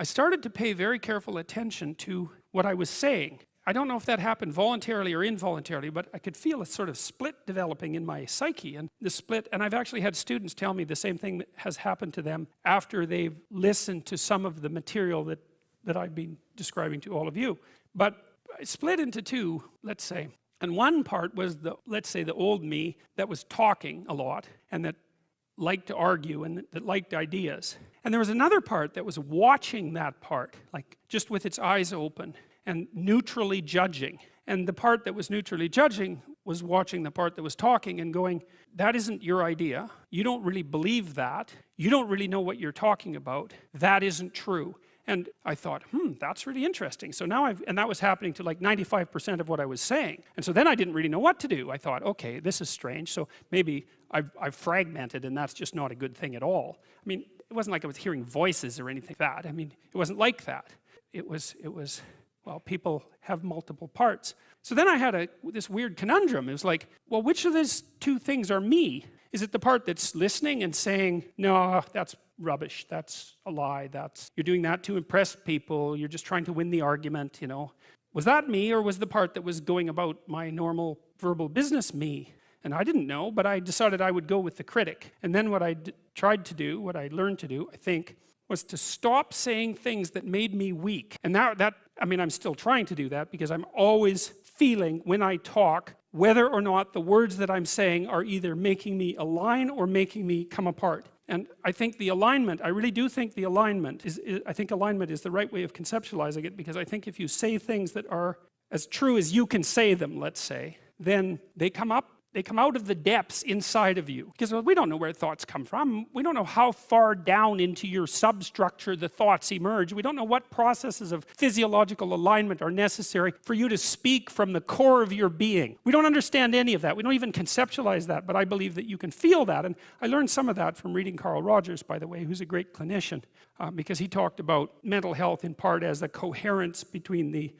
I started to pay very careful attention to what I was saying. I don't know if that happened voluntarily or involuntarily, but I could feel a sort of split developing in my psyche. And the split, and I've actually had students tell me the same thing that has happened to them after they've listened to some of the material that I've been describing to all of you. But I split into two, let's say. And one part was let's say the old me that was talking a lot and that liked to argue and that liked ideas. And there was another part that was watching that part, like just with its eyes open and neutrally judging. And the part that was neutrally judging was watching the part that was talking and going, that isn't your idea. You don't really believe that. You don't really know what you're talking about. That isn't true. And I thought, that's really interesting. So now and that was happening to like 95% of what I was saying. And so then I didn't really know what to do. I thought, okay, this is strange. So maybe I've fragmented and that's just not a good thing at all. I mean, it wasn't like I was hearing voices or anything like that. I mean, it wasn't like that. It was, well, people have multiple parts. So then I had this weird conundrum. It was like, well, which of these two things are me? Is it the part that's listening and saying, no, that's rubbish, that's a lie, you're doing that to impress people, you're just trying to win the argument, you know? Was that me, or was the part that was going about my normal verbal business me? And I didn't know, but I decided I would go with the critic. And then what I tried to do, what I learned to do, I think, was to stop saying things that made me weak. And I mean, I'm still trying to do that because I'm always feeling when I talk whether or not the words that I'm saying are either making me align or making me come apart. And I think the alignment, I really do think the alignment I think alignment is the right way of conceptualizing it, because I think if you say things that are as true as you can say them, let's say, then they come out of the depths inside of you. Because we don't know where thoughts come from. We don't know how far down into your substructure the thoughts emerge. We don't know what processes of physiological alignment are necessary for you to speak from the core of your being. We don't understand any of that. We don't even conceptualize that, but I believe that you can feel that. And I learned some of that from reading Carl Rogers, by the way, who's a great clinician, because he talked about mental health in part as the coherence between the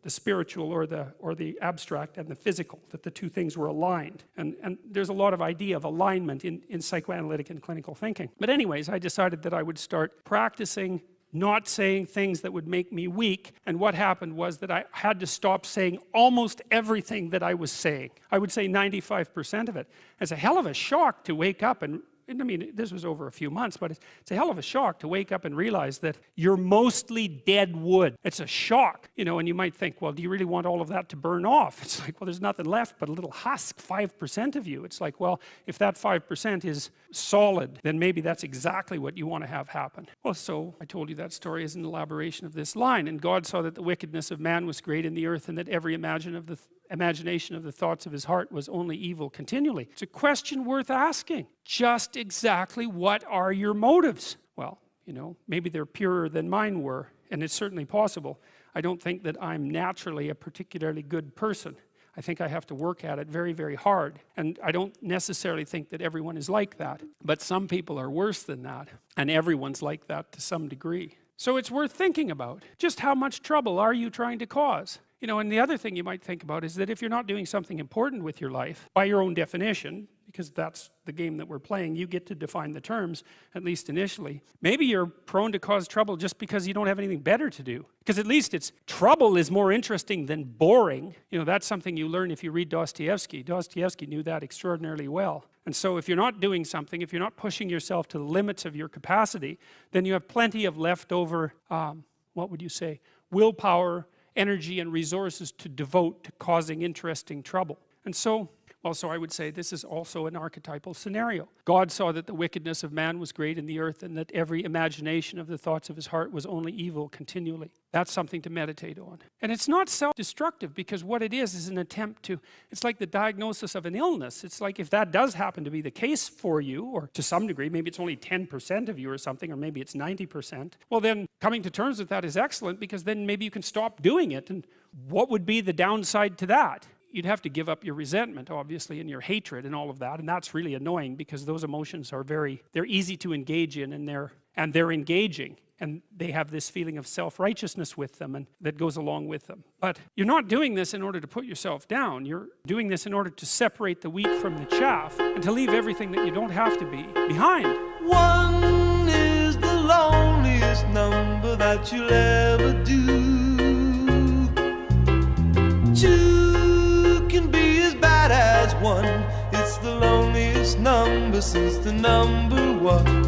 spiritual or the abstract and the physical, that the two things were aligned. And there's a lot of idea of alignment in psychoanalytic and clinical thinking. But anyways, I decided that I would start practicing not saying things that would make me weak. And what happened was that I had to stop saying almost everything that I was saying. I would say 95% of it. It's a hell of a shock to wake up and I mean, this was over a few months, but it's a hell of a shock to wake up and realize that you're mostly dead wood. It's a shock, you know, and you might think, well, do you really want all of that to burn off? It's like, well, there's nothing left but a little husk, 5% of you. It's like, well, if that 5% is solid, then maybe that's exactly what you want to have happen. Well, so I told you that story as an elaboration of this line. And God saw that the wickedness of man was great in the earth, and that every imagination of the thoughts of his heart was only evil continually. It's a question worth asking. Just exactly what are your motives? Well, you know, maybe they're purer than mine were, and it's certainly possible. I don't think that I'm naturally a particularly good person. I think I have to work at it very, very hard. And I don't necessarily think that everyone is like that. But some people are worse than that. And everyone's like that to some degree. So it's worth thinking about. Just how much trouble are you trying to cause? You know, and the other thing you might think about is that if you're not doing something important with your life, by your own definition, because that's the game that we're playing, you get to define the terms, at least initially. Maybe you're prone to cause trouble just because you don't have anything better to do. Because at least trouble is more interesting than boring. You know, that's something you learn if you read Dostoevsky. Dostoevsky knew that extraordinarily well. And so if you're not doing something, if you're not pushing yourself to the limits of your capacity, then you have plenty of leftover, what would you say, willpower, energy, and resources to devote to causing interesting trouble. And so, also I would say this is also an archetypal scenario. God saw that the wickedness of man was great in the earth, and that every imagination of the thoughts of his heart was only evil continually. That's something to meditate on. And it's not self-destructive, because what it is an attempt to, it's like the diagnosis of an illness. It's like if that does happen to be the case for you, or to some degree, maybe it's only 10% of you or something, or maybe it's 90%, well then coming to terms with that is excellent, because then maybe you can stop doing it. And what would be the downside to that? You'd have to give up your resentment, obviously, and your hatred and all of that, and that's really annoying, because those emotions are they're easy to engage in, and they're engaging, and they have this feeling of self-righteousness with them, and that goes along with them. But you're not doing this in order to put yourself down. You're doing this in order to separate the wheat from the chaff, and to leave everything that you don't have to be behind. One is the loneliest number. that you'll ever do. Two can be as bad as one. It's the loneliest number since the number one.